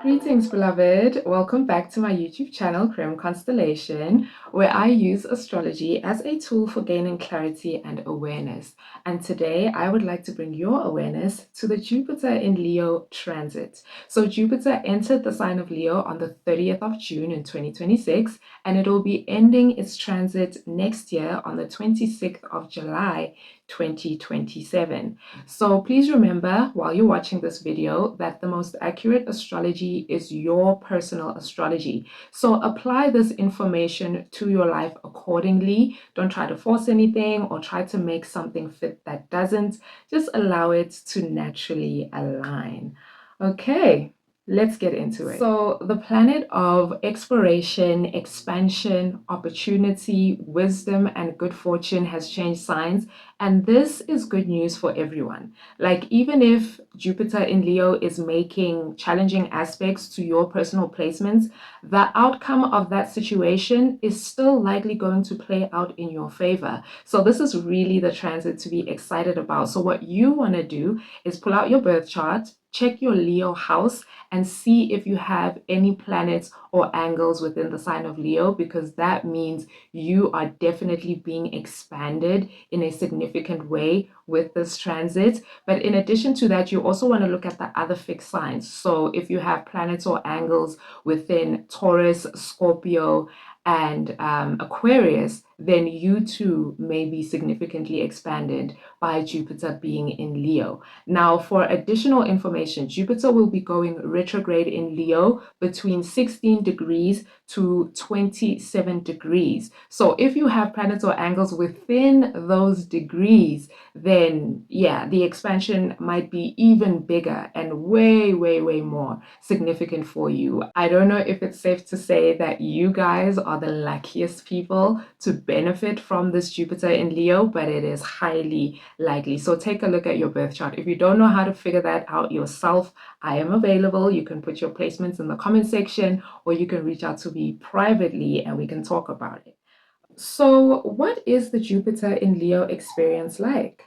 Greetings, beloved. Welcome back to my YouTube channel, Creme Constellation, where I use astrology as a tool for gaining clarity and awareness. And today I would like to bring your awareness to the Jupiter in Leo transit. So Jupiter entered the sign of Leo on the 30th of June in 2026, and it will be ending its transit next year on the 26th of July 2027. So please remember while you're watching this video that the most accurate astrology is your personal astrology. So apply this information to your life accordingly. Don't try to force anything or try to make something fit that doesn't. Just allow it to naturally align. Okay. Let's get into it. So, the planet of exploration, expansion, opportunity, wisdom, and good fortune has changed signs, and this is good news for everyone. Like, even if Jupiter in Leo is making challenging aspects to your personal placements, the outcome of that situation is still likely going to play out in your favor. So, this is really the transit to be excited about. So, what you want to do is pull out your birth chart, check your Leo house, and see if you have any planets or angles within the sign of Leo, because that means you are definitely being expanded in a significant way with this transit. But in addition to that, you also want to look at the other fixed signs. So if you have planets or angles within Taurus, Scorpio, and Aquarius, then you too may be significantly expanded by Jupiter being in Leo. Now, for additional information, Jupiter will be going retrograde in Leo between 16 degrees to 27 degrees. So if you have planets or angles within those degrees, then yeah, the expansion might be even bigger and way, way, way more significant for you. I don't know if it's safe to say that you guys are the luckiest people to benefit from this Jupiter in Leo, but it is highly likely. So take a look at your birth chart. If you don't know how to figure that out yourself, I am available. You can put your placements in the comment section, or you can reach out to me privately and we can talk about it. So, what is the Jupiter in Leo experience like?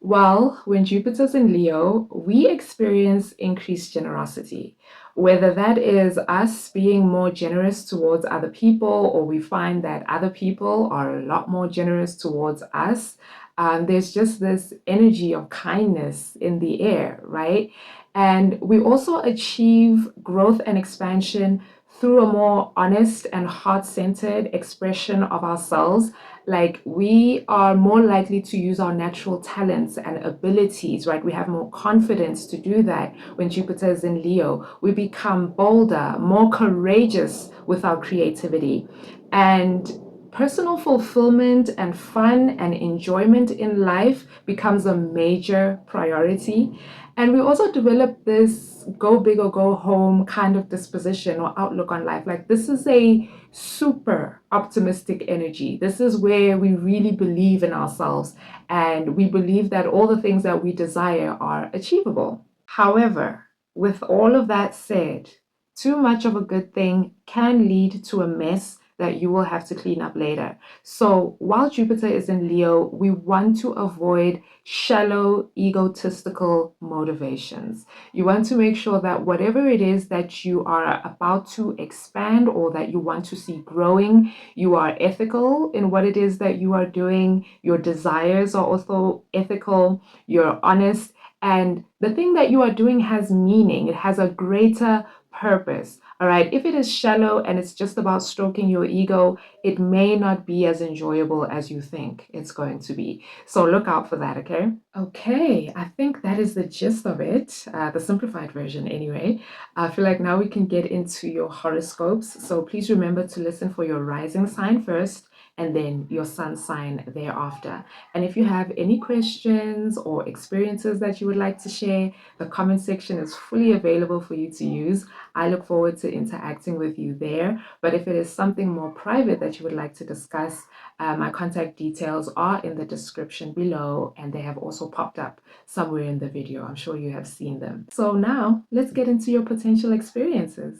Well, when Jupiter's in Leo, we experience increased generosity. Whether that is us being more generous towards other people, or we find that other people are a lot more generous towards us, there's just this energy of kindness in the air, right? And we also achieve growth and expansion through a more honest and heart-centered expression of ourselves. Like, we are more likely to use our natural talents and abilities, right? We have more confidence to do that when Jupiter is in Leo. We become bolder, more courageous with our creativity. And personal fulfillment and fun and enjoyment in life becomes a major priority. And we also develop this go big or go home kind of disposition or outlook on life. Like, this is a super optimistic energy. This is where we really believe in ourselves and we believe that all the things that we desire are achievable. However, with all of that said, too much of a good thing can lead to a mess that you will have to clean up later. So while Jupiter is in Leo, we want to avoid shallow, egotistical motivations. You want to make sure that whatever it is that you are about to expand or that you want to see growing, you are ethical in what it is that you are doing. Your desires are also ethical. You're honest. And the thing that you are doing has meaning. It has a greater purpose. All right. If it is shallow and it's just about stroking your ego, it may not be as enjoyable as you think it's going to be. So look out for that. Okay. Okay. I think that is the gist of it, the simplified version anyway. I feel like now we can get into your horoscopes. So please remember to listen for your rising sign first and then your sun sign thereafter. And if you have any questions or experiences that you would like to share, the comment section is fully available for you to use. I look forward to interacting with you there. But if it is something more private that you would like to discuss, my contact details are in the description below, and they have also popped up somewhere in the video. I'm sure you have seen them. So now let's get into your potential experiences.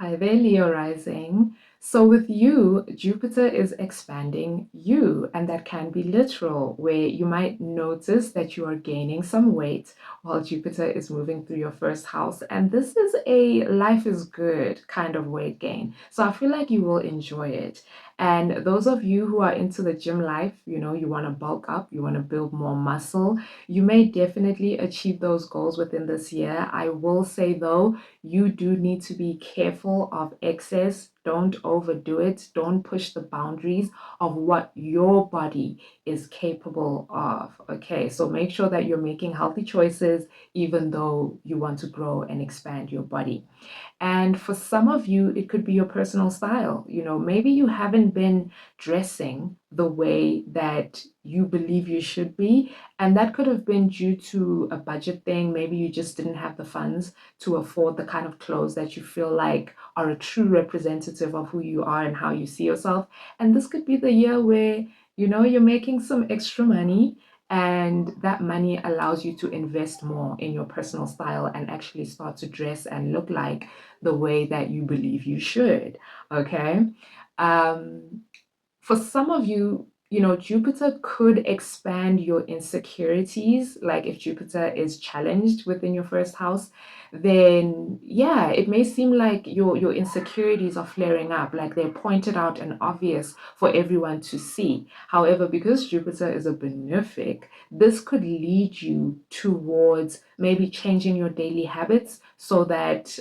Hi there, Leo rising. So, with you, Jupiter is expanding you, and that can be literal, where you might notice that you are gaining some weight while Jupiter is moving through your first house. And this is a life is good kind of weight gain. So, I feel like you will enjoy it. And those of you who are into the gym life, you want to bulk up, you want to build more muscle, you may definitely achieve those goals within this year. I will say, though, you do need to be careful of excess. Don't overdo it. Don't push the boundaries of what your body is capable of. Okay, so make sure that you're making healthy choices, even though you want to grow and expand your body. And for some of you, it could be your personal style. Maybe you haven't been dressing the way that you believe you should be. And that could have been due to a budget thing. Maybe you just didn't have the funds to afford the kind of clothes that you feel like are a true representative of who you are and how you see yourself. And this could be the year where, you're making some extra money, and that money allows you to invest more in your personal style and actually start to dress and look like the way that you believe you should. Okay. Um, for some of you, Jupiter could expand your insecurities. Like if Jupiter is challenged within your first house, then yeah, it may seem like your insecurities are flaring up, like they're pointed out and obvious for everyone to see. However, because Jupiter is a benefic, this could lead you towards maybe changing your daily habits so that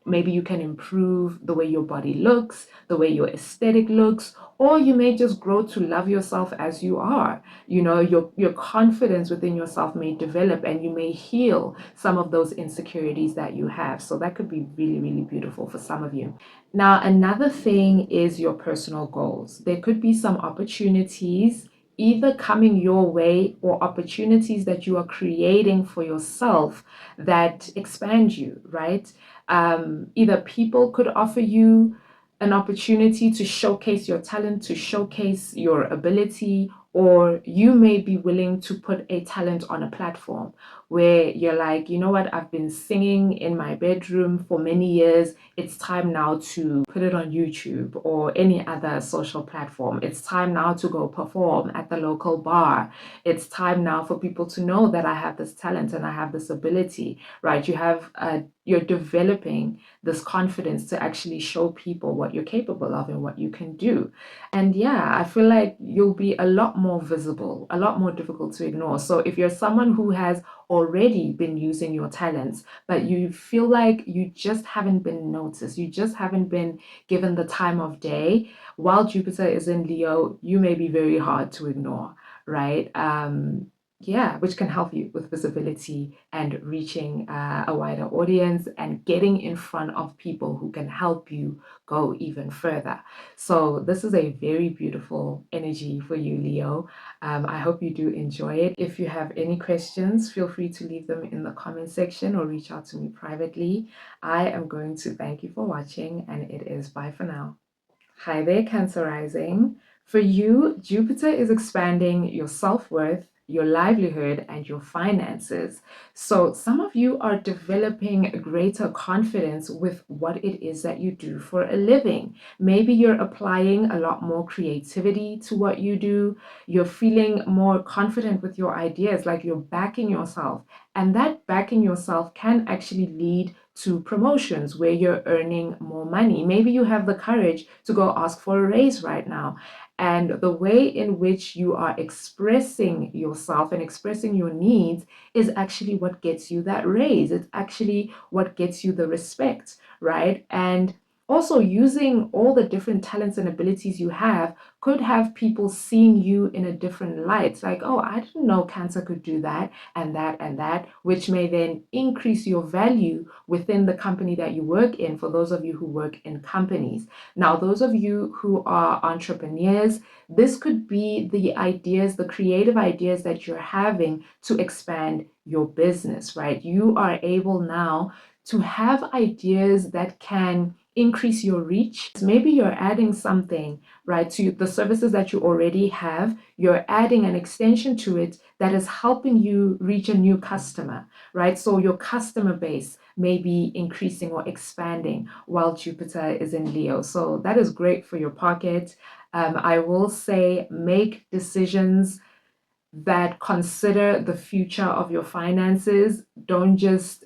maybe you can improve the way your body looks, the way your aesthetic looks, or you may just grow to love yourself as you are. Your confidence within yourself may develop, and you may heal some of those insecurities that you have. So that could be really, really beautiful for some of you. Now, another thing is your personal goals. There could be some opportunities either coming your way or opportunities that you are creating for yourself that expand you, right? Either people could offer you an opportunity to showcase your talent, to showcase your ability, or you may be willing to put a talent on a platform where you're like, you know what, I've been singing in my bedroom for many years. It's time now to put it on YouTube or any other social platform. It's time now to go perform at the local bar. It's time now for people to know that I have this talent and I have this ability, right? You're developing this confidence to actually show people what you're capable of and what you can do. And yeah, I feel like you'll be a lot more visible, a lot more difficult to ignore. So if you're someone who has already been using your talents, but you feel like you just haven't been noticed, you just haven't been given the time of day, while Jupiter is in Leo, you may be very hard to ignore, right? Yeah, which can help you with visibility and reaching a wider audience and getting in front of people who can help you go even further. So this is a very beautiful energy for you, Leo. I hope you do enjoy it. If you have any questions, feel free to leave them in the comment section or reach out to me privately. I am going to thank you for watching, and it is bye for now. Hi there, Cancer rising. For you, Jupiter is expanding your self-worth, your livelihood, and your finances. So some of you are developing greater confidence with what it is that you do for a living. Maybe you're applying a lot more creativity to what you do. You're feeling more confident with your ideas, like you're backing yourself. And that backing yourself can actually lead to promotions where you're earning more money. Maybe you have the courage to go ask for a raise right now. And the way in which you are expressing yourself and expressing your needs is actually what gets you that raise. It's actually what gets you the respect, right? And also, using all the different talents and abilities you have could have people seeing you in a different light. It's like, oh, I didn't know Cancer could do that and that and that, which may then increase your value within the company that you work in, for those of you who work in companies. Now, those of you who are entrepreneurs, this could be the ideas, the creative ideas that you're having to expand your business, right? You are able now to have ideas that can increase your reach. Maybe you're adding something, right, to the services that you already have. You're adding an extension to it that is helping you reach a new customer, right? So your customer base may be increasing or expanding while Jupiter is in Leo. So that is great for your pocket. I will say make decisions that consider the future of your finances. Don't just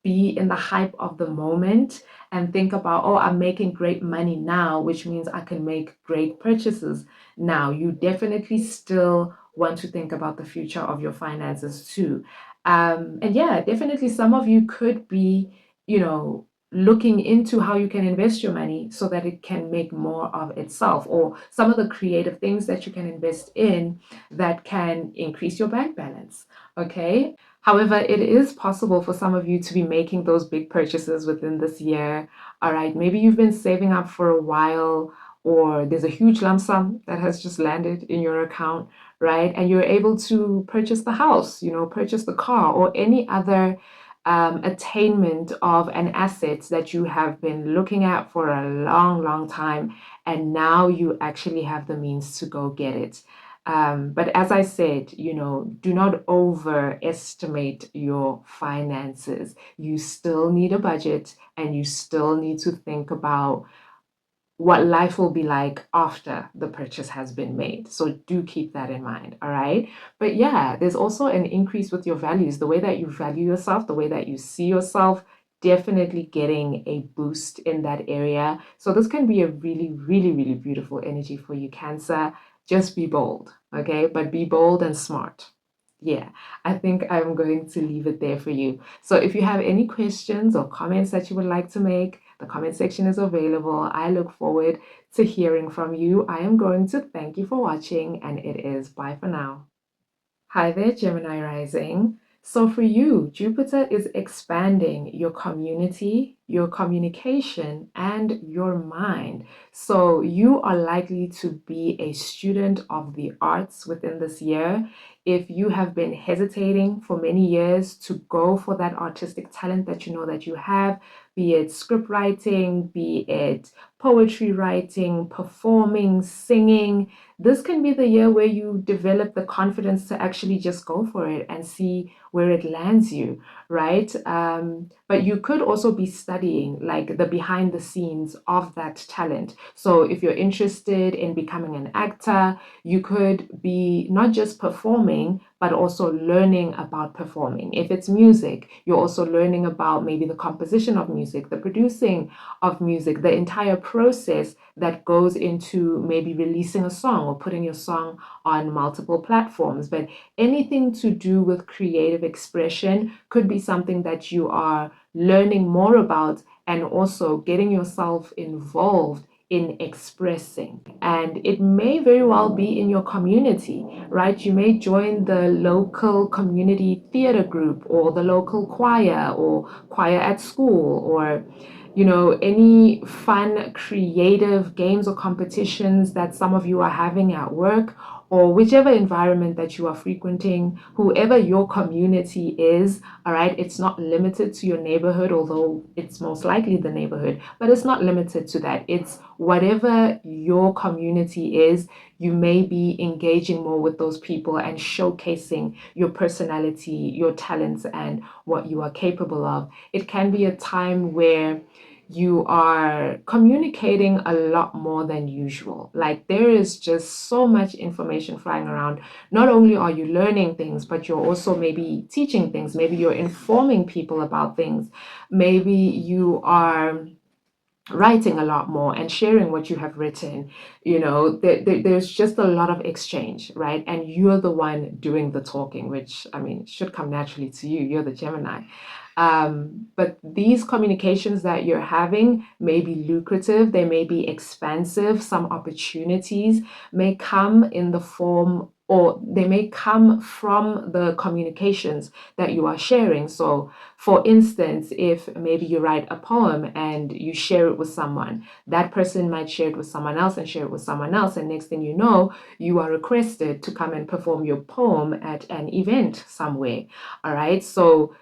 be in the hype of the moment and think about, oh, I'm making great money now, which means I can make great purchases now. You definitely still want to think about the future of your finances too. And yeah, definitely some of you could be, looking into how you can invest your money so that it can make more of itself, or some of the creative things that you can invest in that can increase your bank balance. Okay. However, it is possible for some of you to be making those big purchases within this year. All right. Maybe you've been saving up for a while, or there's a huge lump sum that has just landed in your account, right? And you're able to purchase the house, purchase the car, or any other attainment of an asset that you have been looking at for a long, long time. And now you actually have the means to go get it. But as I said, do not overestimate your finances. You still need a budget, and you still need to think about what life will be like after the purchase has been made. So do keep that in mind, all right? But yeah, there's also an increase with your values, the way that you value yourself, the way that you see yourself, definitely getting a boost in that area. So this can be a really, really, really beautiful energy for you, Cancer. Just be bold, okay? But be bold and smart. Yeah, I think I'm going to leave it there for you. So if you have any questions or comments that you would like to make, the comment section is available. I look forward to hearing from you. I am going to thank you for watching, and it is bye for now. Hi there, Gemini rising. So for you, Jupiter is expanding your community, your communication, and your mind. So you are likely to be a student of the arts within this year. If you have been hesitating for many years to go for that artistic talent that you know that you have, be it script writing, be it poetry writing, performing, singing, this can be the year where you develop the confidence to actually just go for it and see where it lands you, right? But you could also be studying like the behind the scenes of that talent. So if you're interested in becoming an actor, you could be not just performing, but also learning about performing. If it's music, you're also learning about maybe the composition of music, the producing of music, the entire process that goes into maybe releasing a song or putting your song on multiple platforms. But anything to do with creative expression could be something that you are learning more about, and also getting yourself involved in expressing. And it may very well be in your community, right? You may join the local community theater group, or the local choir, or choir at school, or any fun, creative games or competitions that some of you are having at work, or whichever environment that you are frequenting, whoever your community is, all right? It's not limited to your neighborhood, although it's most likely the neighborhood, but it's not limited to that. It's whatever your community is. You may be engaging more with those people and showcasing your personality, your talents, and what you are capable of. It can be a time where you are communicating a lot more than usual. Like, there is just so much information flying around. Not only are you learning things, but you're also maybe teaching things. Maybe you're informing people about things. Maybe you are writing a lot more and sharing what you have written. There's just a lot of exchange, right? And you're the one doing the talking, which, I mean, should come naturally to you. You're the Gemini. But these communications that you're having may be lucrative, they may be expansive. Some opportunities may come in the form, or they may come from the communications that you are sharing. So for instance, if maybe you write a poem and you share it with someone, that person might share it with someone else and share it with someone else, and next thing you know, you are requested to come and perform your poem at an event somewhere. All right, so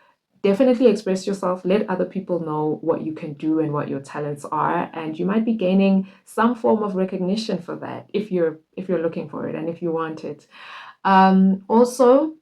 definitely express yourself. Let other people know what you can do and what your talents are, and you might be gaining some form of recognition for that if you're looking for it and if you want it. Also,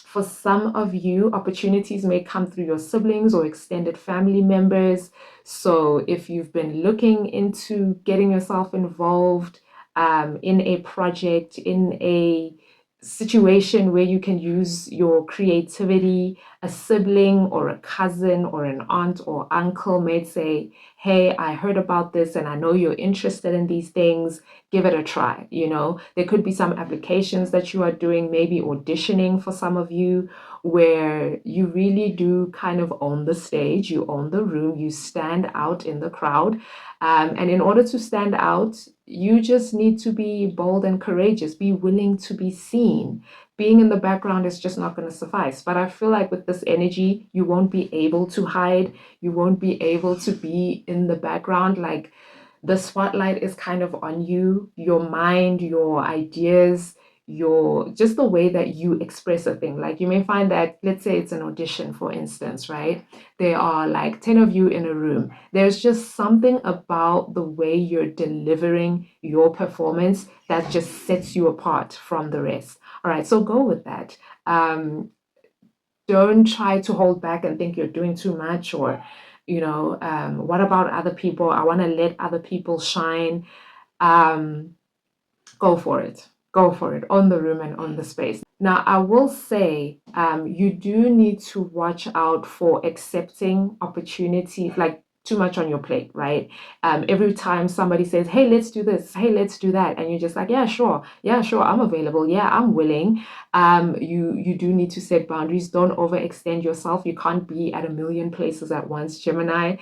For some of you, opportunities may come through your siblings or extended family members. So if you've been looking into getting yourself involved in a project, in a situation where you can use your creativity, a sibling or a cousin or an aunt or uncle may say, hey, I heard about this and I know you're interested in these things. Give it a try. There could be some applications that you are doing, maybe auditioning for some of you, where you really do kind of own the stage, you own the room, you stand out in the crowd. And in order to stand out, you just need to be bold and courageous, be willing to be seen. Being in the background is just not going to suffice. But I feel like with this energy, you won't be able to hide. You won't be able to be in the background. Like, the spotlight is kind of on you, your mind, your ideas, just the way that you express a thing. Like, you may find that, let's say it's an audition, for instance, right? There are like 10 of you in a room. There's just something about the way you're delivering your performance that just sets you apart from the rest. All right, so go with that. Don't try to hold back and think you're doing too much, or what about other people? I want to let other people shine. Go for it. Go for it. On the room and on the space. Now, I will say you do need to watch out for accepting opportunities, like too much on your plate, right? Every time somebody says, hey, let's do this, hey, let's do that, and you're just like, yeah, sure, I'm available, yeah, I'm willing. You do need to set boundaries. Don't overextend yourself. You can't be at a million places at once, Gemini.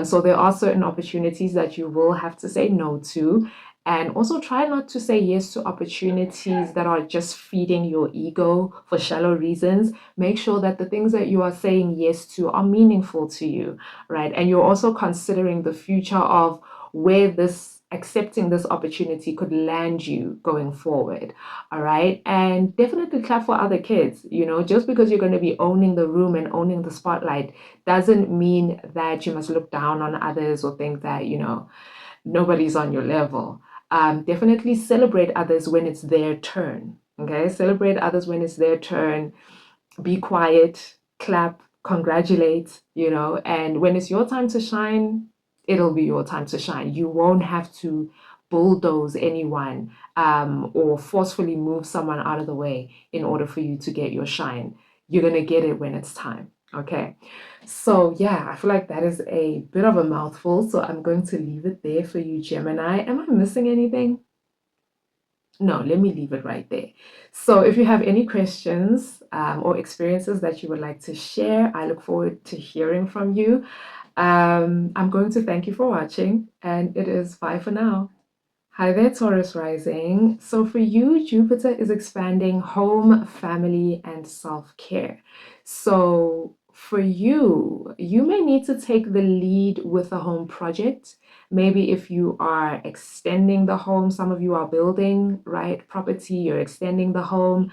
So there are certain opportunities that you will have to say no to. And also try not to say yes to opportunities that are just feeding your ego for shallow reasons. Make sure that the things that you are saying yes to are meaningful to you, right? And you're also considering the future of where accepting this opportunity could land you going forward. All right. And definitely clap for other kids. Just because you're going to be owning the room and owning the spotlight doesn't mean that you must look down on others or think that, nobody's on your level. Definitely celebrate others when it's their turn. Okay, celebrate others when it's their turn. Be quiet, clap, congratulate, and when it's your time to shine, it'll be your time to shine. You won't have to bulldoze anyone or forcefully move someone out of the way in order for you to get your shine. You're going to get it when it's time. Okay, so yeah, I feel like that is a bit of a mouthful, so I'm going to leave it there for you, Gemini. Am I missing anything? No, let me leave it right there. So if you have any questions or experiences that you would like to share, I look forward to hearing from you. I'm going to thank you for watching, and it is bye for now. Hi there, Taurus rising. So for you, Jupiter is expanding home, family, and self-care. So for you, you may need to take the lead with a home project. Maybe if you are extending the home, some of you are building, right, property, you're extending the home.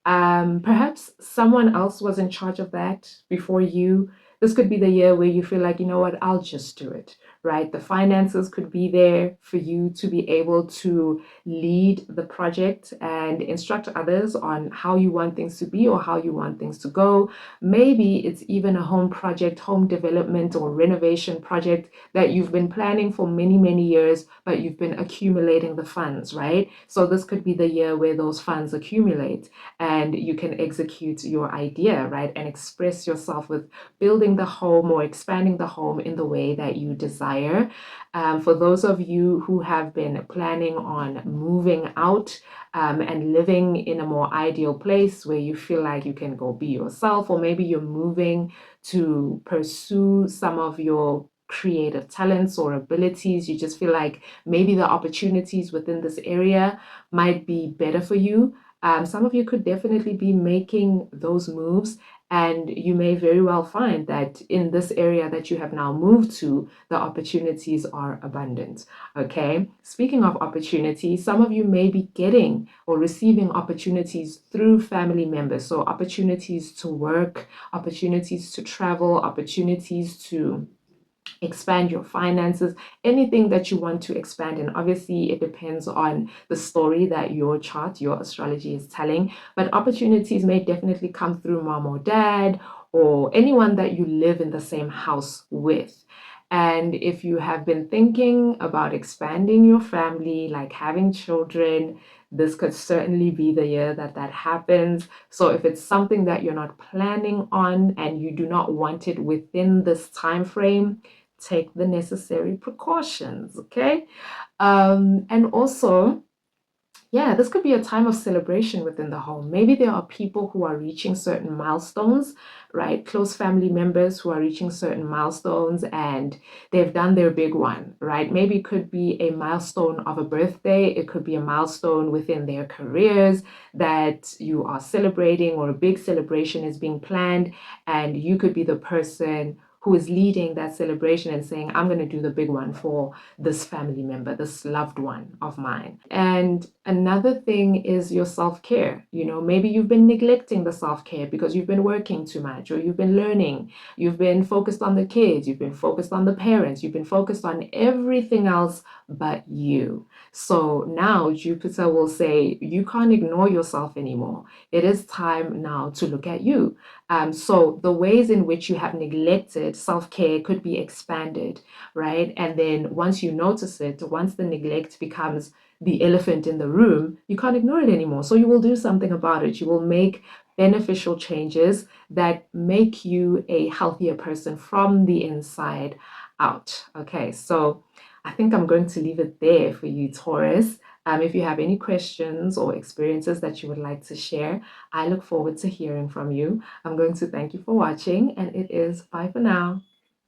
Perhaps someone else was in charge of that before you. This could be the year where you feel like, you know what, I'll just do it, right? The finances could be there for you to be able to lead the project and instruct others on how you want things to be or how you want things to go. Maybe it's even a home project, home development or renovation project that you've been planning for many, many years, but you've been accumulating the funds, right? So this could be the year where those funds accumulate and you can execute your idea, right? And express yourself with building the home or expanding the home in the way that you desire. For those of you who have been planning on moving out and living in a more ideal place where you feel like you can go be yourself, or maybe you're moving to pursue some of your creative talents or abilities, you just feel like maybe the opportunities within this area might be better for you. Some of you could definitely be making those moves, and you may very well find that in this area that you have now moved to, the opportunities are abundant. Okay, speaking of opportunities, some of you may be getting or receiving opportunities through family members. So opportunities to work, opportunities to travel, opportunities to expand your finances, anything that you want to expand. And obviously, it depends on the story that your chart, your astrology is telling. But opportunities may definitely come through mom or dad or anyone that you live in the same house with. And if you have been thinking about expanding your family, like having children, this could certainly be the year that that happens. So if it's something that you're not planning on and you do not want it within this time frame, take the necessary precautions, okay? And also, yeah, this could be a time of celebration within the home. Maybe there are people who are reaching certain milestones, right? Close family members who are reaching certain milestones and they've done their big one, right? Maybe it could be a milestone of a birthday. It could be a milestone within their careers that you are celebrating, or a big celebration is being planned, and you could be the person who is leading that celebration and saying, I'm going to do the big one for this family member, this loved one of mine. And another thing is your self-care. You know, maybe you've been neglecting the self-care because you've been working too much, or you've been learning, you've been focused on the kids, you've been focused on the parents, you've been focused on everything else but you. So now Jupiter will say, you can't ignore yourself anymore. It is time now to look at you. So the ways in which you have neglected self-care could be expanded, right? And then once you notice it, once the neglect becomes the elephant in the room, you can't ignore it anymore. So you will do something about it. You will make beneficial changes that make you a healthier person from the inside out. Okay, so I think I'm going to leave it there for you, Taurus. If you have any questions or experiences that you would like to share, I look forward to hearing from you. I'm going to thank you for watching, and it is bye for now.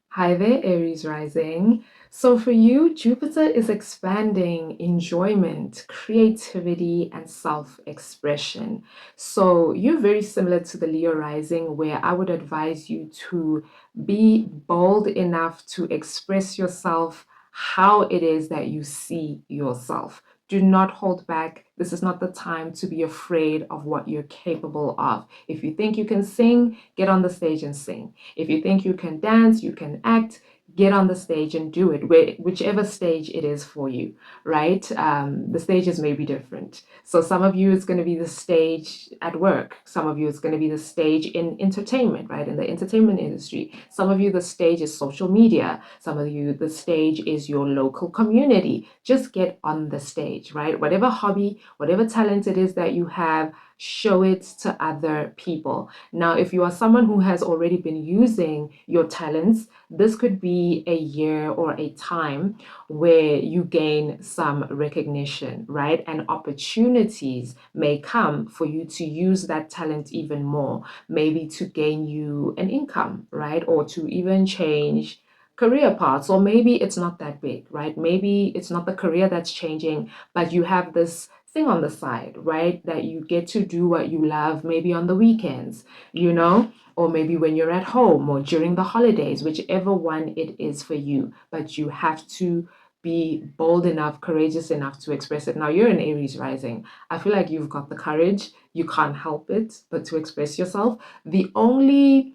Hi there, Aries rising. So for you, Jupiter is expanding enjoyment, creativity, and self-expression. So you're very similar to the Leo rising, where I would advise you to be bold enough to express yourself how it is that you see yourself. Do not hold back. This is not the time to be afraid of what you're capable of. If you think you can sing, get on the stage and sing. If you think you can dance, you can act, get on the stage and do it, whichever stage it is for you, right? The stages may be different. So some of you, it's going to be the stage at work. Some of you, it's going to be the stage in entertainment, right? In the entertainment industry. Some of you, the stage is social media. Some of you, the stage is your local community. Just get on the stage, right? Whatever hobby, whatever talent it is that you have, show it to other people. Now, if you are someone who has already been using your talents, this could be a year or a time where you gain some recognition, right? And opportunities may come for you to use that talent even more, maybe to gain you an income, right? Or to even change career paths, or maybe it's not that big, right? Maybe it's not the career that's changing, but you have this thing on the side, right? That you get to do what you love, maybe on the weekends, you know, or maybe when you're at home or during the holidays, whichever one it is for you. But you have to be bold enough, courageous enough to express it. Now, you're an Aries rising. I feel like you've got the courage. You can't help it but to express yourself. The only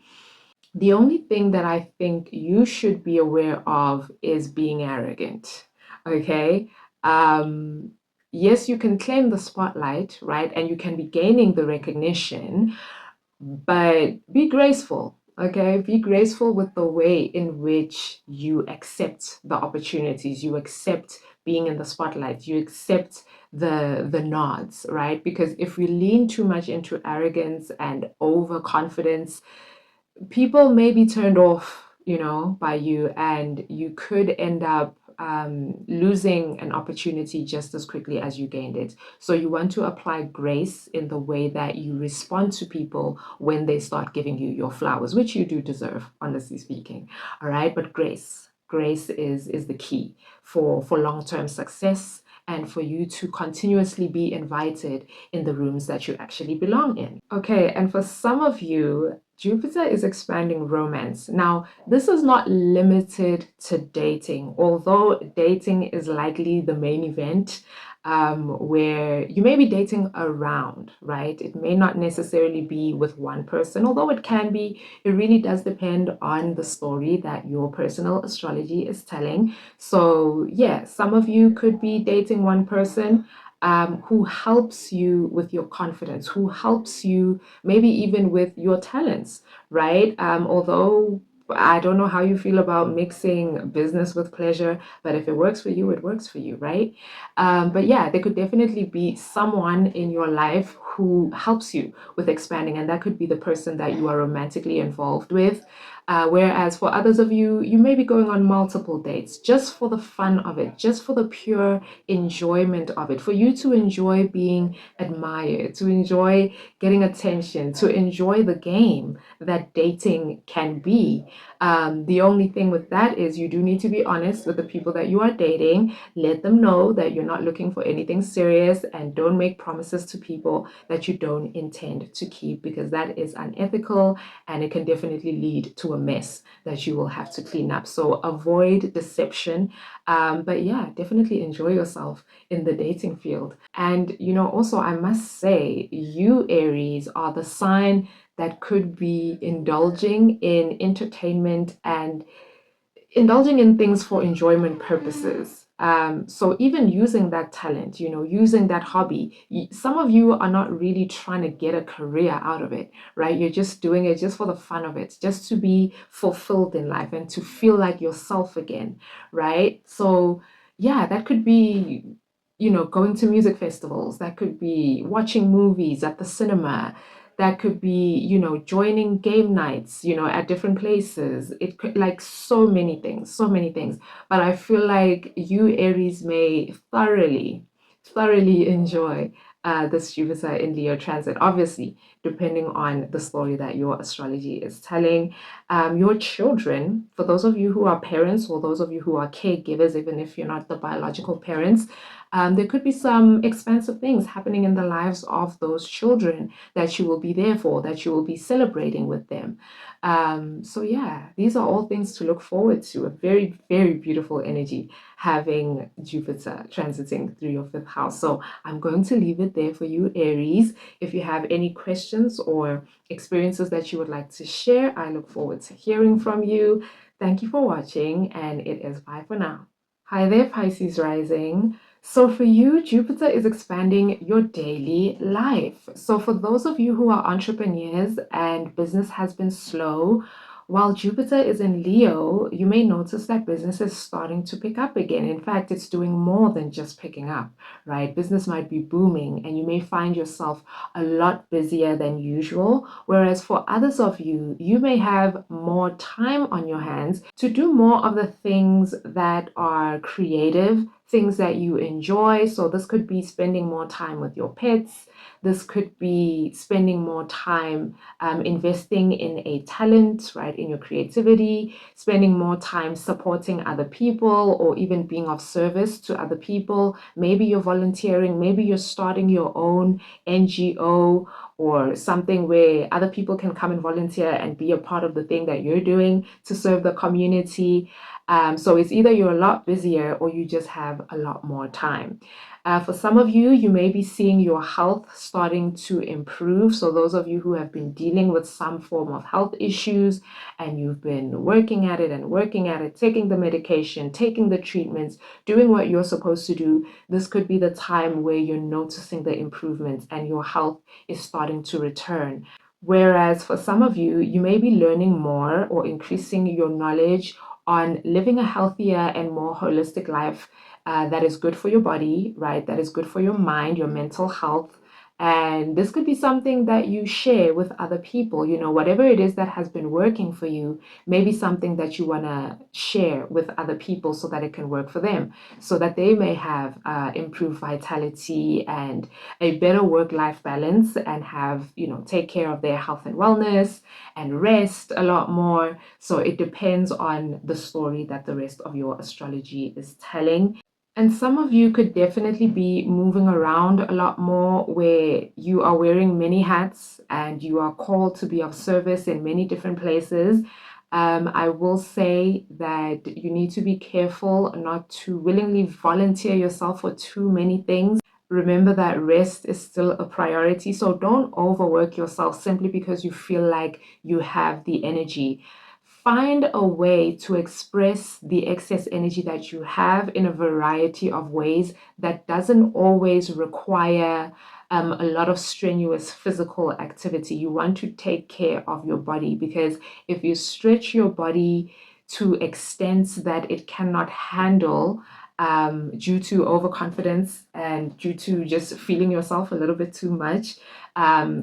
thing that I think you should be aware of is being arrogant. Okay? Um, yes, you can claim the spotlight, right? And you can be gaining the recognition, but be graceful. Okay, be graceful with the way in which you accept the opportunities, you accept being in the spotlight, you accept the nods, right? Because if we lean too much into arrogance and overconfidence, people may be turned off, by you, and you could end up losing an opportunity just as quickly as you gained it. So you want to apply grace in the way that you respond to people when they start giving you your flowers, which you do deserve, honestly speaking. All right, but grace is the key for long-term success, and for you to continuously be invited in the rooms that you actually belong in. Okay, and for some of you, Jupiter is expanding romance. Now, this is not limited to dating, although dating is likely the main event, where you may be dating around, right? It may not necessarily be with one person, although it can be. It really does depend on the story that your personal astrology is telling. So, yeah, some of you could be dating one person who helps you with your confidence, who helps you maybe even with your talents, right? Although I don't know how you feel about mixing business with pleasure, but if it works for you, it works for you, right? But yeah, there could definitely be someone in your life who helps you with expanding, and that could be the person that you are romantically involved with. Whereas for others of you, you may be going on multiple dates just for the fun of it, just for the pure enjoyment of it, for you to enjoy being admired, to enjoy getting attention, to enjoy the game that dating can be. The only thing with that is you do need to be honest with the people that you are dating. Let them know that you're not looking for anything serious, and don't make promises to people that you don't intend to keep, because that is unethical and it can definitely lead to a mess that you will have to clean up. So avoid deception. But yeah, definitely enjoy yourself in the dating field. And also, I must say, you Aries are the sign that could be indulging in entertainment and indulging in things for enjoyment purposes. So even using that talent, using that hobby, some of you are not really trying to get a career out of it, right? You're just doing it just for the fun of it, just to be fulfilled in life and to feel like yourself again, right? So yeah, that could be, going to music festivals, that could be watching movies at the cinema, that could be, joining game nights, at different places. It could, like, so many things, so many things. But I feel like you Aries may thoroughly enjoy this Jupiter in Leo transit, obviously, depending on the story that your astrology is telling. Your children, for those of you who are parents or those of you who are caregivers, even if you're not the biological parents, there could be some expansive things happening in the lives of those children that you will be there for, that you will be celebrating with them. So yeah, these are all things to look forward to. A very, very beautiful energy having Jupiter transiting through your fifth house. So I'm going to leave it there for you, Aries. If you have any questions or experiences that you would like to share, I look forward to hearing from you. Thank you for watching, and it is bye for now. Hi there, Pisces rising. So for you, Jupiter is expanding your daily life. So for those of you who are entrepreneurs and business has been slow, while Jupiter is in Leo, you may notice that business is starting to pick up again. In fact, it's doing more than just picking up, right? Business might be booming and you may find yourself a lot busier than usual. Whereas for others of you, you may have more time on your hands to do more of the things that are creative, things that you enjoy. So this could be spending more time with your pets. This could be spending more time investing in a talent, right, in your creativity, spending more time supporting other people or even being of service to other people. Maybe you're volunteering, maybe you're starting your own NGO or something where other people can come and volunteer and be a part of the thing that you're doing to serve the community. So it's either you're a lot busier or you just have a lot more time. For some of you, you may be seeing your health starting to improve. So those of you who have been dealing with some form of health issues and you've been working at it, taking the medication, taking the treatments, doing what you're supposed to do, this could be the time where you're noticing the improvements and your health is starting to return. Whereas for some of you, you may be learning more or increasing your knowledge on living a healthier and more holistic life that is good for your body, right? That is good for your mind, your mental health. And this could be something that you share with other people. Whatever it is that has been working for you, maybe something that you want to share with other people so that it can work for them, so that they may have improved vitality and a better work-life balance and have, take care of their health and wellness and rest a lot more. So it depends on the story that the rest of your astrology is telling. And some of you could definitely be moving around a lot more, where you are wearing many hats and you are called to be of service in many different places. I will say that you need to be careful not to willingly volunteer yourself for too many things. Remember that rest is still a priority. So don't overwork yourself simply because you feel like you have the energy. Find a way to express the excess energy that you have in a variety of ways that doesn't always require a lot of strenuous physical activity. You want to take care of your body, because if you stretch your body to extents that it cannot handle, due to overconfidence and due to just feeling yourself a little bit too much,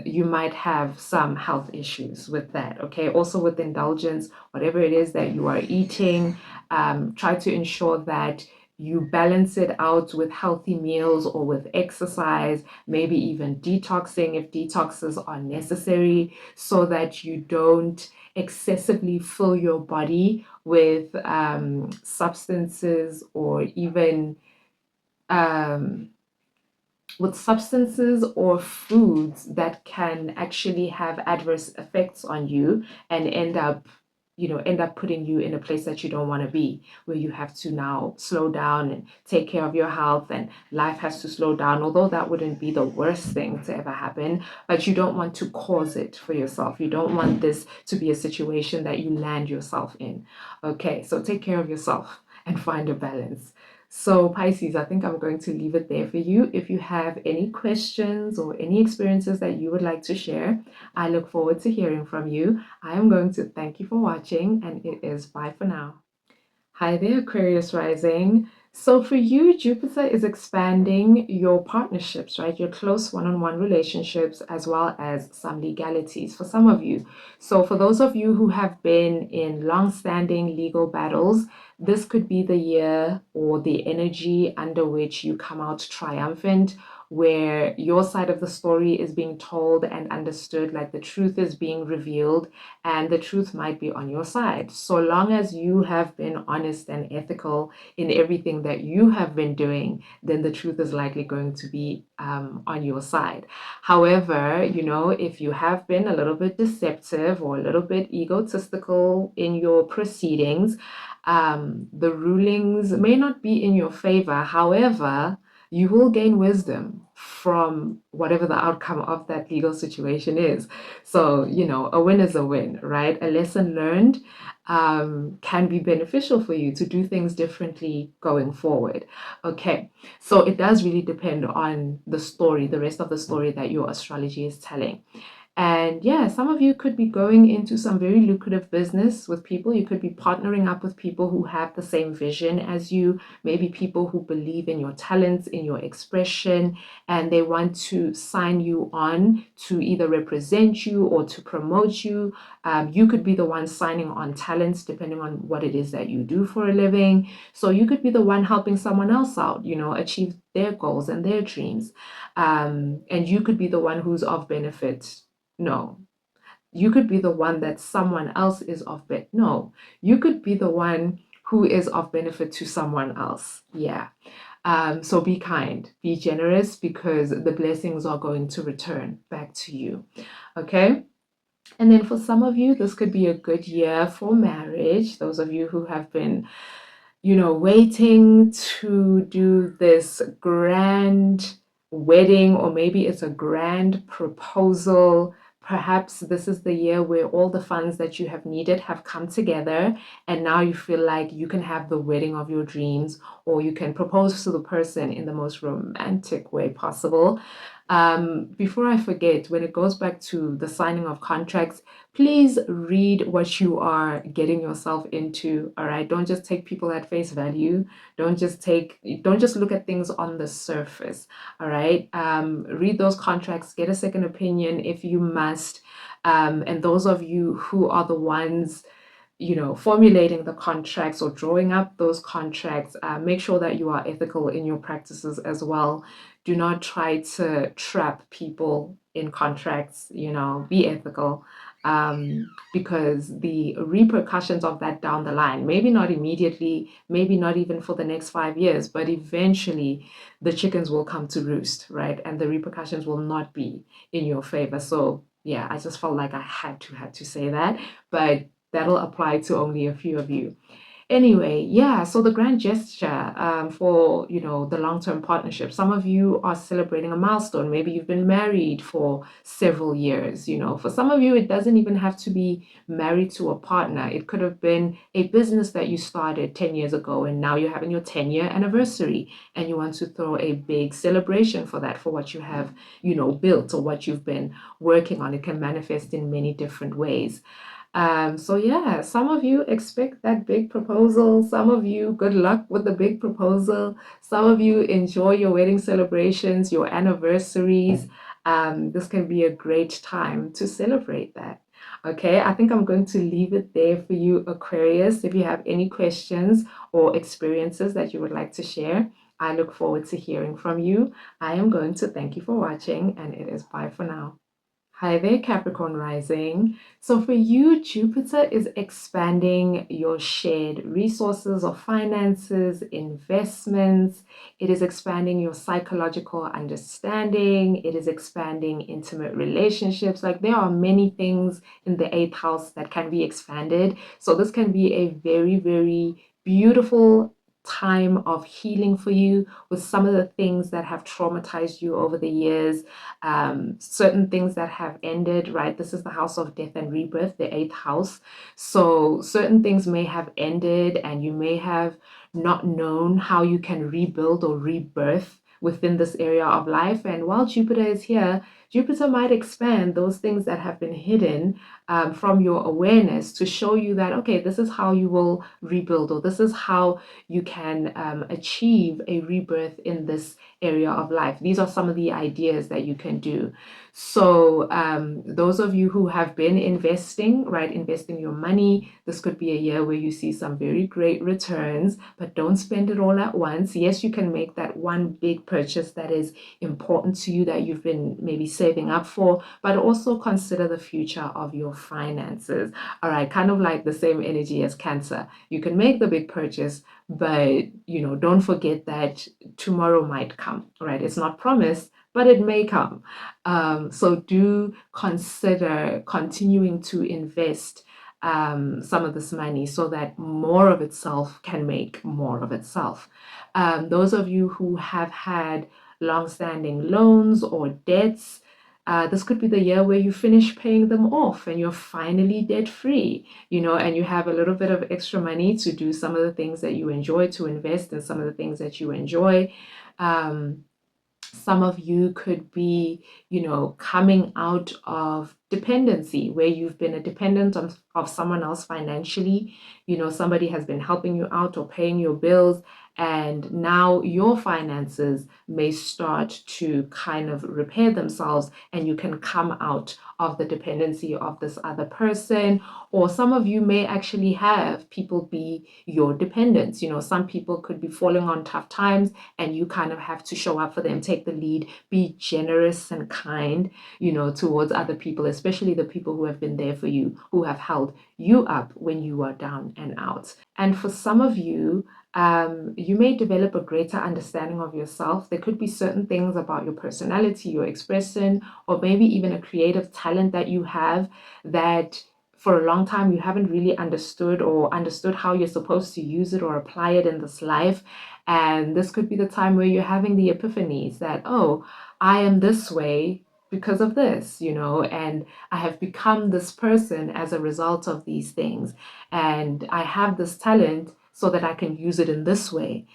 you might have some health issues with that. Okay, also with indulgence, whatever it is that you are eating, try to ensure that you balance it out with healthy meals or with exercise, maybe even detoxing if detoxes are necessary, so that you don't excessively fill your body with substances, or even with substances or foods that can actually have adverse effects on you and end up putting you in a place that you don't want to be, where you have to now slow down and take care of your health, and life has to slow down, although that wouldn't be the worst thing to ever happen. But you don't want to cause it for yourself. You don't want this to be a situation that you land yourself in. Okay, so take care of yourself and find a balance. So Pisces, I think I'm going to leave it there for you. If you have any questions or any experiences that you would like to share, I look forward to hearing from you. I am going to thank you for watching, and it is bye for now. Hi there, Aquarius rising. So for you, Jupiter is expanding your partnerships, right? Your close one-on-one relationships, as well as some legalities for some of you. So for those of you who have been in long-standing legal battles, this could be the year or the energy under which you come out triumphant, where your side of the story is being told and understood, like the truth is being revealed, and the truth might be on your side. So long as you have been honest and ethical in everything that you have been doing, then the truth is likely going to be on your side. However, if you have been a little bit deceptive or a little bit egotistical in your proceedings, the rulings may not be in your favor. However, you will gain wisdom from whatever the outcome of that legal situation is. So, a win is a win, right? A lesson learned can be beneficial for you to do things differently going forward. Okay, so it does really depend on the story, the rest of the story that your astrology is telling. And yeah, some of you could be going into some very lucrative business with people. You could be partnering up with people who have the same vision as you, maybe people who believe in your talents, in your expression, and they want to sign you on to either represent you or to promote you. You could be the one signing on talents, depending on what it is that you do for a living. So you could be the one helping someone else out, achieve their goals and their dreams. And you could be the one who's of benefit. No, you could be the one that someone else is of benefit. No, you could be the one who is of benefit to someone else. Yeah. So be kind, be generous, because the blessings are going to return back to you. Okay. And then for some of you, this could be a good year for marriage. Those of you who have been, waiting to do this grand wedding, or maybe it's a grand proposal. Perhaps this is the year where all the funds that you have needed have come together, and now you feel like you can have the wedding of your dreams, or you can propose to the person in the most romantic way possible. Before I forget, when it goes back to the signing of contracts, please read what you are getting yourself into. All right, don't just take people at face value. Don't just look at things on the surface. All right, read those contracts, get a second opinion if you must. And those of you who are the ones formulating the contracts or drawing up those contracts, make sure that you are ethical in your practices as well. Do not try to trap people in contracts, be ethical. because the repercussions of that down the line, maybe not immediately, maybe not even for the next 5 years, but eventually the chickens will come to roost, right? And the repercussions will not be in your favor. So yeah, I just felt like I had to say that, but that'll apply to only a few of you. Anyway, yeah, so the grand gesture for, the long-term partnership. Some of you are celebrating a milestone. Maybe you've been married for several years, For some of you, it doesn't even have to be married to a partner. It could have been a business that you started 10 years ago, and now you're having your 10-year anniversary, and you want to throw a big celebration for that, for what you have, built or what you've been working on. It can manifest in many different ways. So yeah, some of you expect that big proposal. Some of you, good luck with the big proposal. Some of you enjoy your wedding celebrations, your anniversaries. This can be a great time to celebrate that. Okay, I think I'm going to leave it there for you, Aquarius. If you have any questions or experiences that you would like to share, I look forward to hearing from you. I am going to thank you for watching, and it is bye for now. Hi there, Capricorn rising. So for you, Jupiter is expanding your shared resources or finances, investments. It is expanding your psychological understanding. It is expanding intimate relationships. Like, there are many things in the eighth house that can be expanded. So this can be a very, very beautiful time of healing for you, with some of the things that have traumatized you over the years, certain things that have ended, right? This is the house of death and rebirth, the eighth house. So certain things may have ended, and you may have not known how you can rebuild or rebirth within this area of life. And while Jupiter is here, Jupiter might expand those things that have been hidden from your awareness, to show you that, okay, this is how you will rebuild, or this is how you can achieve a rebirth in this area of life. These are some of the ideas that you can do. So those of you who have been investing, right, investing your money, this could be a year where you see some very great returns, but don't spend it all at once. Yes, you can make that one big purchase that is important to you, that you've been maybe saving up for, but also consider the future of your finances. All right, kind of like the same energy as Cancer. You can make the big purchase, but don't forget that tomorrow might come, right? It's not promised, but it may come. So do consider continuing to invest some of this money, so that more of itself can make more of itself. Those of you who have had long-standing loans or debts, this could be the year where you finish paying them off and you're finally debt free, and you have a little bit of extra money to do some of the things that you enjoy, to invest in some of the things that you enjoy. Some of you could be, coming out of dependency, where you've been a dependent of someone else financially. Somebody has been helping you out or paying your bills, and now your finances may start to kind of repair themselves, and you can come out of the dependency of this other person. Or some of you may actually have people be your dependents. Some people could be falling on tough times, and you kind of have to show up for them, take the lead, be generous and kind, towards other people, especially the people who have been there for you, who have held you up when you are down and out. And for some of you, you may develop a greater understanding of yourself. There could be certain things about your personality, your expression, or maybe even a creative talent that you have, that for a long time you haven't really understood, or understood how you're supposed to use it or apply it in this life. And this could be the time where you're having the epiphanies that, oh, I am this way because of this, and I have become this person as a result of these things. And I have this talent so that I can use it in this way,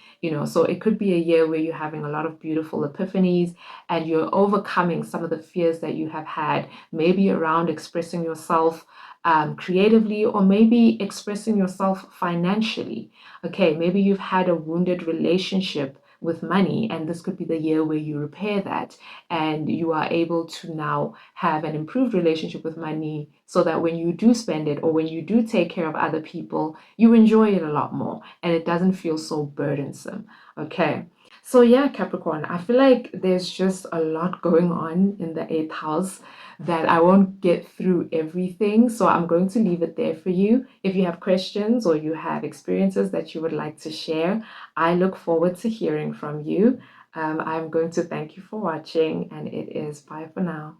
So it could be a year where you're having a lot of beautiful epiphanies, and you're overcoming some of the fears that you have had, maybe around expressing yourself creatively, or maybe expressing yourself financially. Okay, maybe you've had a wounded relationship with money, and this could be the year where you repair that, and you are able to now have an improved relationship with money, so that when you do spend it, or when you do take care of other people, you enjoy it a lot more, and it doesn't feel so burdensome. Okay, So yeah, Capricorn, I feel like there's just a lot going on in the eighth house that I won't get through everything. So I'm going to leave it there for you. If you have questions or you have experiences that you would like to share, I look forward to hearing from you. I'm going to thank you for watching, and it is bye for now.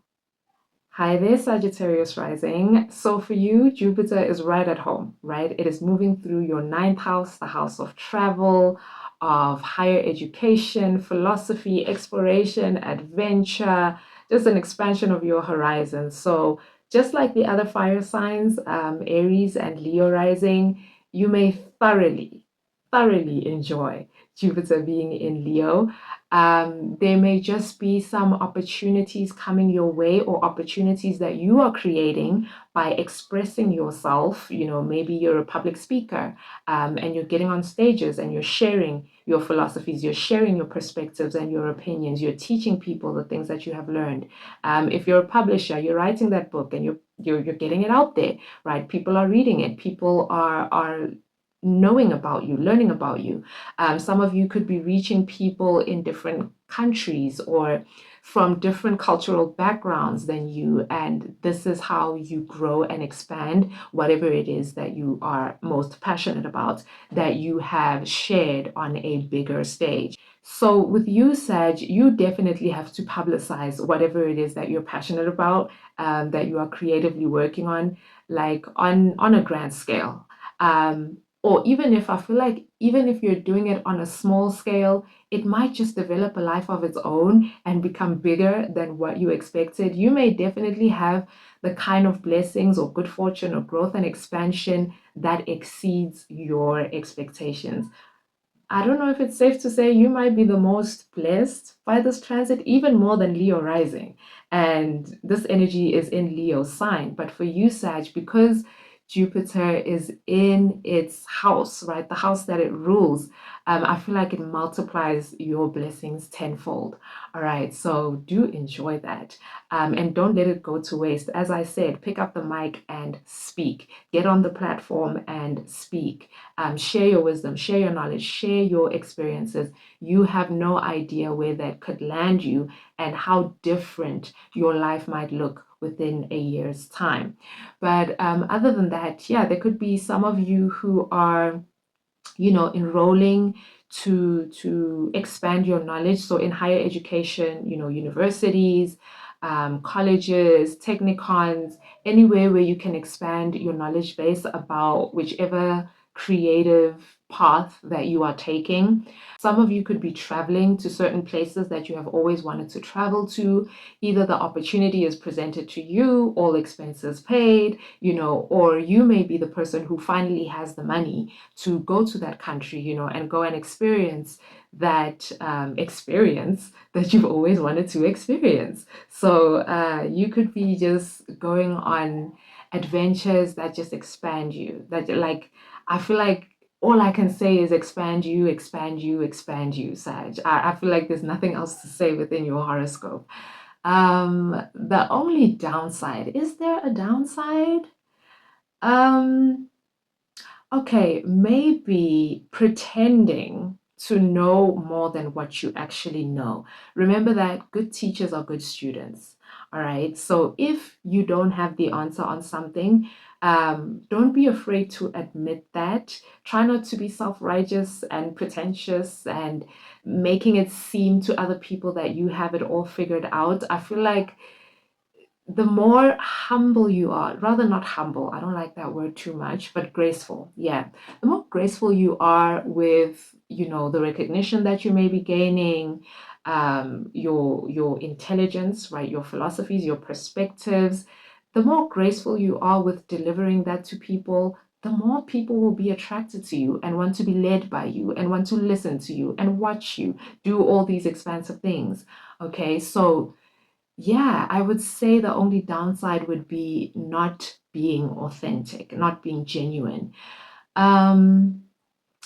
Hi there, Sagittarius rising. So for you, Jupiter is right at home, right? It is moving through your ninth house, the house of travel, of higher education, philosophy, exploration, adventure, just an expansion of your horizon. So just like the other fire signs, Aries and Leo rising, you may thoroughly enjoy Jupiter being in Leo. There may just be some opportunities coming your way, or opportunities that you are creating by expressing yourself. Maybe you're a public speaker, and you're getting on stages and you're sharing your philosophies, you're sharing your perspectives and your opinions, you're teaching people the things that you have learned. If you're a publisher, you're writing that book and you're getting it out there, right? People are reading it, people are knowing about you, learning about you. Some of you could be reaching people in different countries or from different cultural backgrounds than you, and this is how you grow and expand whatever it is that you are most passionate about, that you have shared on a bigger stage. So with you, Sag, you definitely have to publicize whatever it is that you're passionate about, that you are creatively working on, like on a grand scale. Or even if I feel like, even if you're doing it on a small scale, it might just develop a life of its own and become bigger than what you expected. You may definitely have the kind of blessings or good fortune or growth and expansion that exceeds your expectations. I don't know if it's safe to say you might be the most blessed by this transit, even more than Leo rising. And this energy is in Leo's sign. But for you, Sag, because Jupiter is in its house, right? The house that it rules. I feel like it multiplies your blessings tenfold. All right, so do enjoy that. And don't let it go to waste. As I said, pick up the mic and speak. Get on the platform and speak. Share your wisdom, share your knowledge, share your experiences. You have no idea where that could land you and how different your life might look within a year's time. But other than that, yeah, there could be some of you who are, enrolling to expand your knowledge. So in higher education, universities, colleges, technicons, anywhere where you can expand your knowledge base about whichever creative path that you are taking. Some of you could be traveling to certain places that you have always wanted to travel to. Either the opportunity is presented to you, all expenses paid, or you may be the person who finally has the money to go to that country, and go and experience that experience that you've always wanted to experience. So you could be just going on adventures that just expand you. That, like, I feel like all I can say is expand you, expand you, expand you, Sag. I feel like there's nothing else to say within your horoscope. The only downside, is there a downside? Um, Okay, maybe pretending to know more than what you actually know. Remember that good teachers are good students. All right. So if you don't have the answer on something, don't be afraid to admit that. Try not to be self-righteous and pretentious and making it seem to other people that you have it all figured out. I feel like the more humble you are, rather not humble, I don't like that word too much, but graceful. Yeah. The more graceful you are with, the recognition that you may be gaining, your intelligence, right? Your philosophies, your perspectives, the more graceful you are with delivering that to people, the more people will be attracted to you and want to be led by you and want to listen to you and watch you do all these expansive things. Okay. So yeah, I would say the only downside would be not being authentic, not being genuine. Um,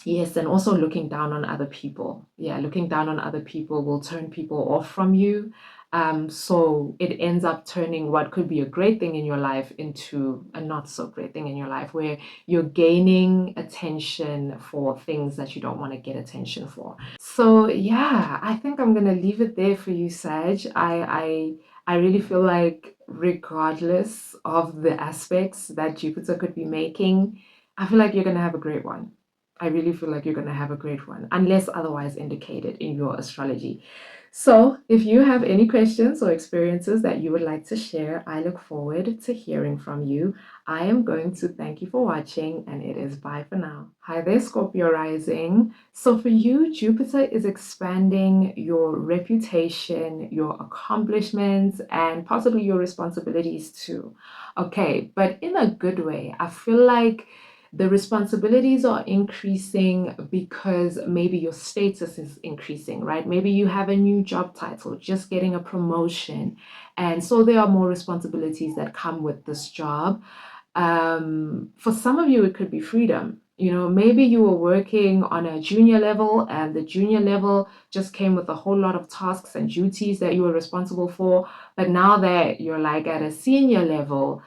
Yes, and also looking down on other people. Yeah, looking down on other people will turn people off from you. So it ends up turning what could be a great thing in your life into a not so great thing in your life, where you're gaining attention for things that you don't want to get attention for. So yeah, I think I'm gonna leave it there for you, Sag. I really feel like regardless of the aspects that Jupiter could be making, I feel like you're gonna have a great one. I really feel like you're going to have a great one, unless otherwise indicated in your astrology. So, if you have any questions or experiences that you would like to share, I look forward to hearing from you. I am going to thank you for watching, and it is bye for now. Hi there, Scorpio rising. So, for you, Jupiter is expanding your reputation, your accomplishments, and possibly your responsibilities too. Okay, but in a good way. I feel like the responsibilities are increasing because maybe your status is increasing, right? Maybe you have a new job title, just getting a promotion. And so there are more responsibilities that come with this job. For some of you, it could be freedom. You know, maybe you were working on a junior level and the junior level just came with a whole lot of tasks and duties that you were responsible for. But now that you're like at a senior level,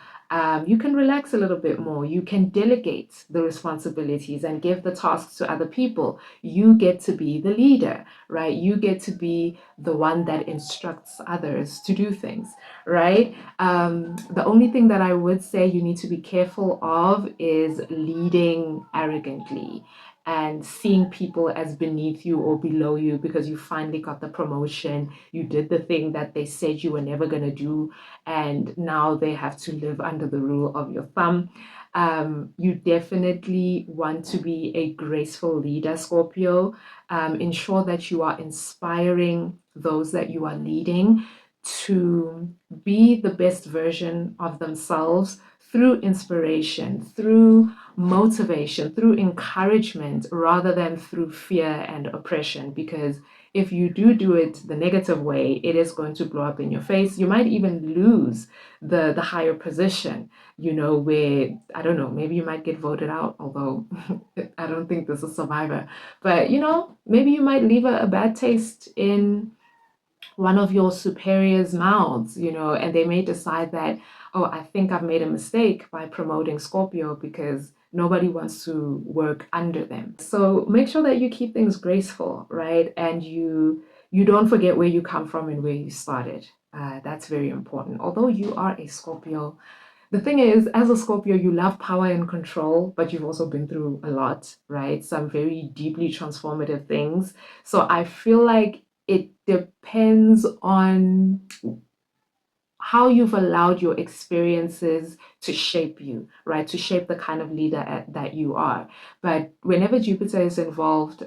you can relax a little bit more. You can delegate the responsibilities and give the tasks to other people. You get to be the leader, right? You get to be the one that instructs others to do things, right? The only thing that I would say you need to be careful of is leading arrogantly and seeing people as beneath you or below you because you finally got the promotion. You did the thing that they said you were never going to do, and now they have to live under the rule of your thumb. You definitely want to be a graceful leader, Scorpio. Ensure that you are inspiring those that you are leading to be the best version of themselves through inspiration, through motivation, through encouragement, rather than through fear and oppression. Because if you do it the negative way, it is going to blow up in your face. You might even lose the higher position, you know, where, I don't know, maybe you might get voted out, although I don't think this is Survivor. But, you know, maybe you might leave a bad taste in one of your superiors' mouths, you know, and they may decide that, oh, I think I've made a mistake by promoting Scorpio because nobody wants to work under them. So make sure that you keep things graceful, right? And you don't forget where you come from and where you started. That's very important. Although you are a Scorpio, the thing is, as a Scorpio, you love power and control, but you've also been through a lot, right? Some very deeply transformative things. So I feel like it depends on how you've allowed your experiences to shape you, right? To shape the kind of leader that you are. But whenever Jupiter is involved,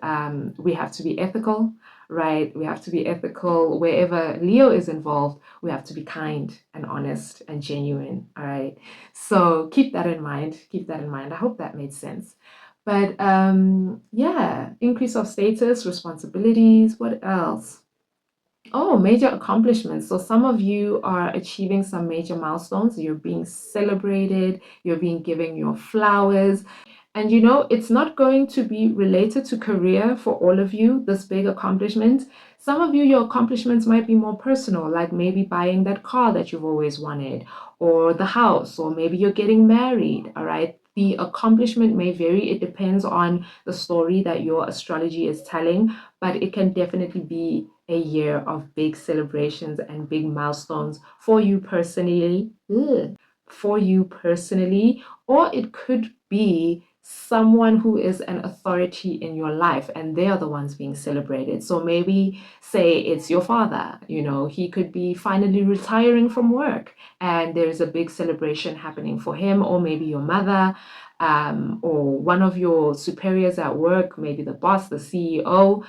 we have to be ethical, right? We have to be ethical. Wherever Leo is involved, we have to be kind and honest and genuine, all right? So keep that in mind. Keep that in mind. I hope that made sense. But yeah, increase of status, responsibilities. What else? Oh, major accomplishments. So some of you are achieving some major milestones. You're being celebrated, you're being given your flowers. And you know, it's not going to be related to career for all of you, this big accomplishment. Some of you, your accomplishments might be more personal, like maybe buying that car that you've always wanted, or the house, or maybe you're getting married, all right? The accomplishment may vary. It depends on the story that your astrology is telling, but it can definitely be a year of big celebrations and big milestones for you personally. For you personally, or it could be someone who is an authority in your life and they are the ones being celebrated. So maybe say it's your father, you know, he could be finally retiring from work and there's a big celebration happening for him, or maybe your mother, or one of your superiors at work, maybe the boss, the CEO,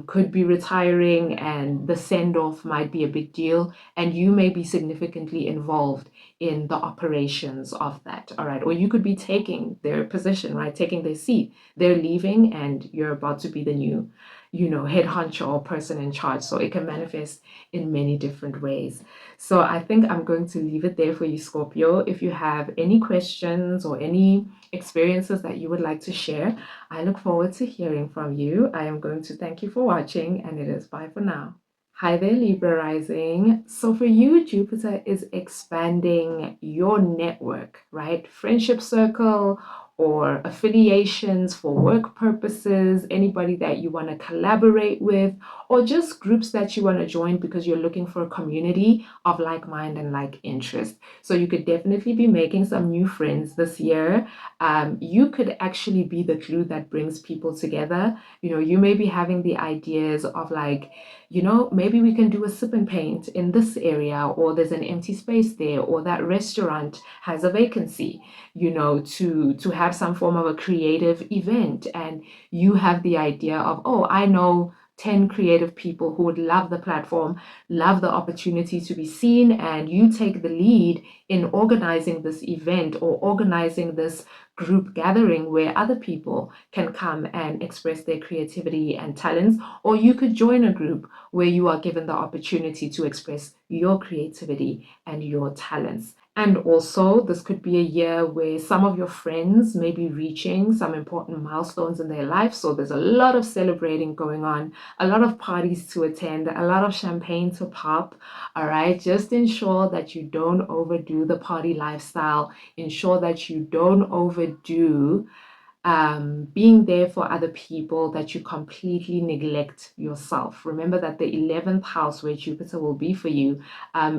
could be retiring and the send-off might be a big deal and you may be significantly involved in the operations of that, all right? Or you could be taking their position, right? Taking their seat. They're leaving and you're about to be the new head honcho or person in charge. So it can manifest in many different ways. So I think I'm going to leave it there for you, Scorpio. If you have any questions or any experiences that you would like to share, I look forward to hearing from you. I am going to thank you for watching, and it is bye for now. Hi there, Libra rising. So for you, Jupiter is expanding your network, right? Friendship circle or affiliations for work purposes, anybody that you want to collaborate with, or just groups that you want to join because you're looking for a community of like mind and like interest. So you could definitely be making some new friends this year. You could actually be the glue that brings people together. You may be having the ideas of like, maybe we can do a sip and paint in this area, or there's an empty space there, or that restaurant has a vacancy, to have some form of a creative event. And you have the idea of, oh, I know 10 creative people who would love the platform, love the opportunity to be seen, and you take the lead in organizing this event or organizing this group gathering where other people can come and express their creativity and talents. Or you could join a group where you are given the opportunity to express your creativity and your talents. And also, this could be a year where some of your friends may be reaching some important milestones in their life. So there's a lot of celebrating going on, a lot of parties to attend, a lot of champagne to pop. All right, just ensure that you don't overdo the party lifestyle. Ensure that you don't overdo being there for other people, that you completely neglect yourself. Remember that the 11th house, where Jupiter will be for you,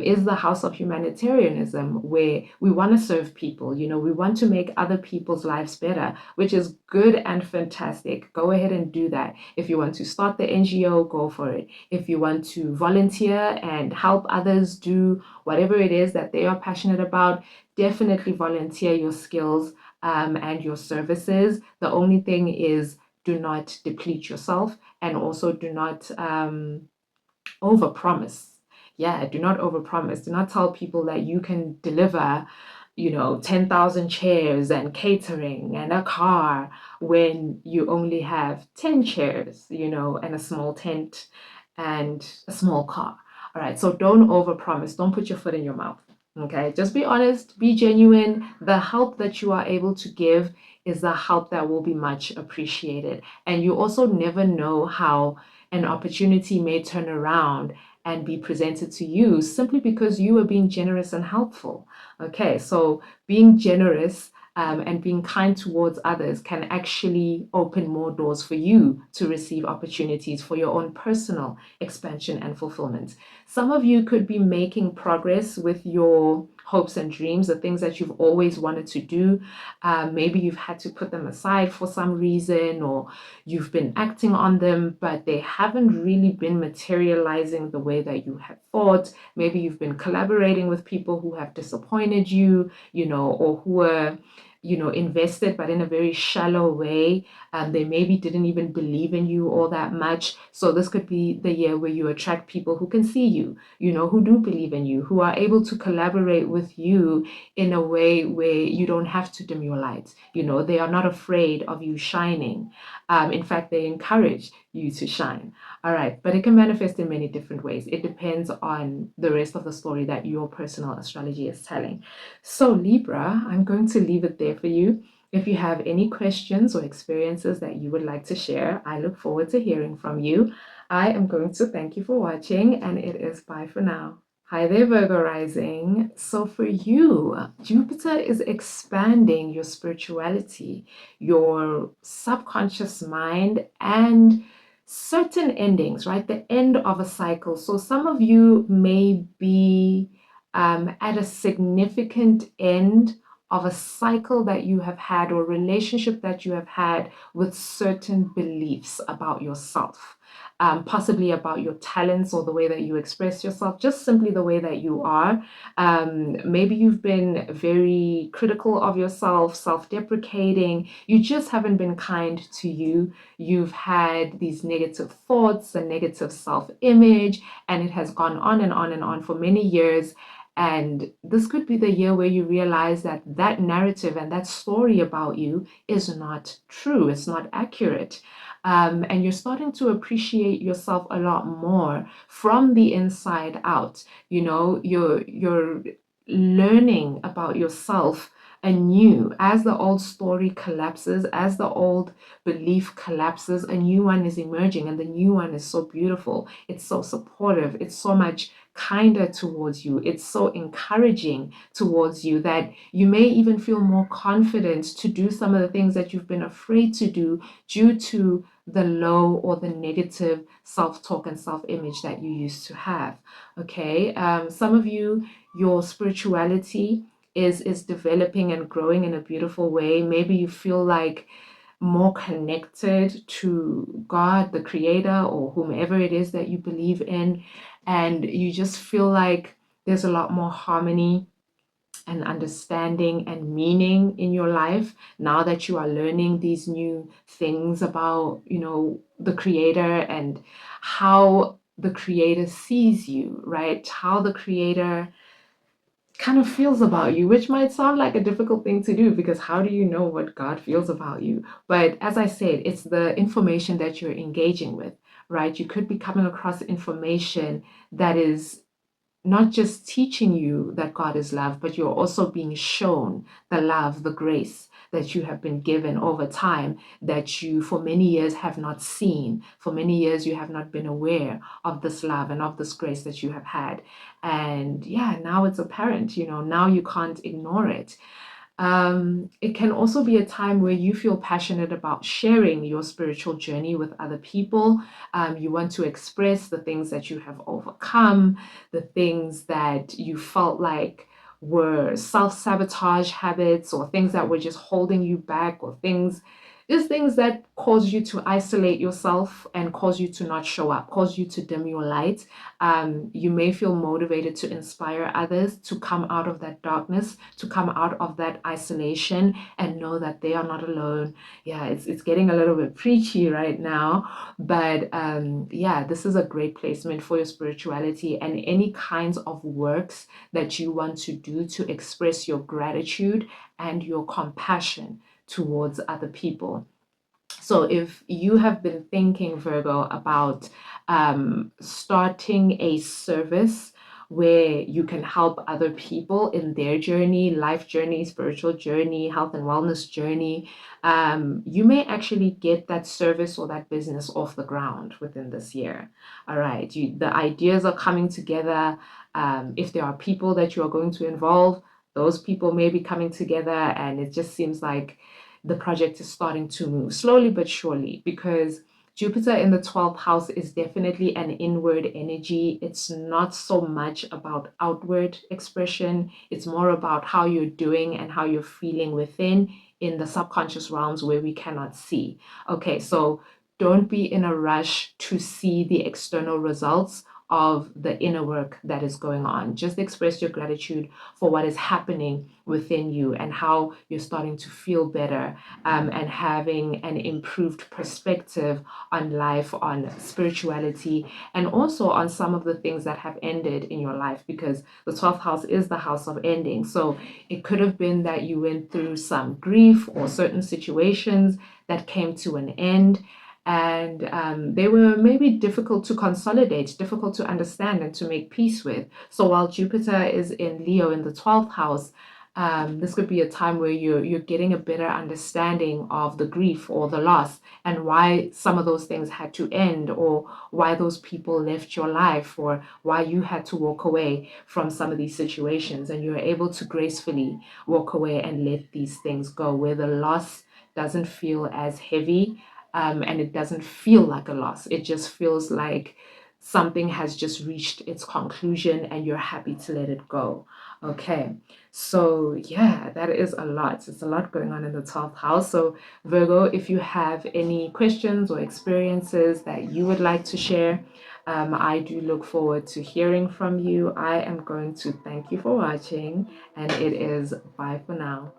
is the house of humanitarianism, where we want to serve people. We want to make other people's lives better, which is good and fantastic. Go ahead and do that. If you want to start the NGO, go for it. If you want to volunteer and help others do whatever it is that they are passionate about, definitely volunteer your skills and your services. The only thing is, do not deplete yourself, and also do not overpromise. Yeah, do not overpromise. Do not tell people that you can deliver 10,000 chairs and catering and a car when you only have 10 chairs, and a small tent and a small car. All right, so don't overpromise. Don't put your foot in your mouth. Okay, just be honest, be genuine. The help that you are able to give is the help that will be much appreciated. And you also never know how an opportunity may turn around and be presented to you simply because you are being generous and helpful. Okay, so being generous and being kind towards others can actually open more doors for you to receive opportunities for your own personal expansion and fulfillment. Some of you could be making progress with your hopes and dreams, the things that you've always wanted to do. Maybe you've had to put them aside for some reason, or you've been acting on them, but they haven't really been materializing the way that you had thought. Maybe you've been collaborating with people who have disappointed you, or who were invested, but in a very shallow way. They maybe didn't even believe in you all that much. So this could be the year where you attract people who can see you, who do believe in you, who are able to collaborate with you in a way where you don't have to dim your light. They are not afraid of you shining. In fact, they encourage you to shine. All right, but it can manifest in many different ways. It depends on the rest of the story that your personal astrology is telling. So Libra, I'm going to leave it there for you. If you have any questions or experiences that you would like to share, I look forward to hearing from you. I am going to thank you for watching, and it is bye for now. Hi there, Virgo rising. So for you, Jupiter is expanding your spirituality, your subconscious mind, and certain endings, right? The end of a cycle. So some of you may be at a significant end of a cycle that you have had, or relationship that you have had with certain beliefs about yourself. Possibly about your talents or the way that you express yourself, just simply the way that you are. Maybe you've been very critical of yourself, self-deprecating. You just haven't been kind to you. You've had these negative thoughts and negative self-image, and it has gone on and on and on for many years. And this could be the year where you realize that that narrative and that story about you is not true, it's not accurate. And you're starting to appreciate yourself a lot more from the inside out. You know, you're learning about yourself anew. As the old story collapses, as the old belief collapses, a new one is emerging, and the new one is so beautiful. It's so supportive. It's so much kinder towards you. It's so encouraging towards you that you may even feel more confident to do some of the things that you've been afraid to do due to the low or the negative self-talk and self-image that you used to have. Okay, some of you, your spirituality is developing and growing in a beautiful way. Maybe you feel like more connected to God, the creator, or whomever it is that you believe in, and you just feel like there's a lot more harmony and understanding and meaning in your life now that you are learning these new things about, you know, the creator and how the creator sees you, right? How the creator kind of feels about you, which might sound like a difficult thing to do because how do you know what God feels about you? But as I said, it's the information that you're engaging with, right? You could be coming across information that is not just teaching you that God is love, but you're also being shown the love, the grace that you have been given over time that you for many years have not seen. For many years, you have not been aware of this love and of this grace that you have had. And yeah, now it's apparent, you know, now you can't ignore it. It can also be a time where you feel passionate about sharing your spiritual journey with other people. You want to express the things that you have overcome, the things that you felt like were self-sabotage habits or things that were just holding you back or things that cause you to isolate yourself and cause you to not show up, cause you to dim your light. You may feel motivated to inspire others to come out of that darkness, to come out of that isolation and know that they are not alone. Yeah, it's getting a little bit preachy right now, but yeah, this is a great placement for your spirituality and any kinds of works that you want to do to express your gratitude and your compassion towards other people. So if you have been thinking, Virgo, about starting a service where you can help other people in their journey, life journey, spiritual journey, health and wellness journey, you may actually get that service or that business off the ground within this year. All right, the ideas are coming together. If there are people that you are going to involve, those people may be coming together, and it just seems like the project is starting to move slowly but surely because Jupiter in the 12th house is definitely an inward energy. It's not so much about outward expression. It's more about how you're doing and how you're feeling within in the subconscious realms where we cannot see. Okay, so don't be in a rush to see the external results of the inner work that is going on. Just express your gratitude for what is happening within you and how you're starting to feel better and having an improved perspective on life, on spirituality, and also on some of the things that have ended in your life because the 12th house is the house of ending. So it could have been that you went through some grief or certain situations that came to an end and they were maybe difficult to consolidate, difficult to understand and to make peace with. So while Jupiter is in Leo in the 12th house, this could be a time where you're getting a better understanding of the grief or the loss and why some of those things had to end or why those people left your life or why you had to walk away from some of these situations, and you're able to gracefully walk away and let these things go where the loss doesn't feel as heavy, and it doesn't feel like a loss. It just feels like something has just reached its conclusion and you're happy to let it go. Okay, so yeah, that is a lot. It's a lot going on in the 12th house. So Virgo, if you have any questions or experiences that you would like to share, I do look forward to hearing from you. I am going to thank you for watching, and it is bye for now.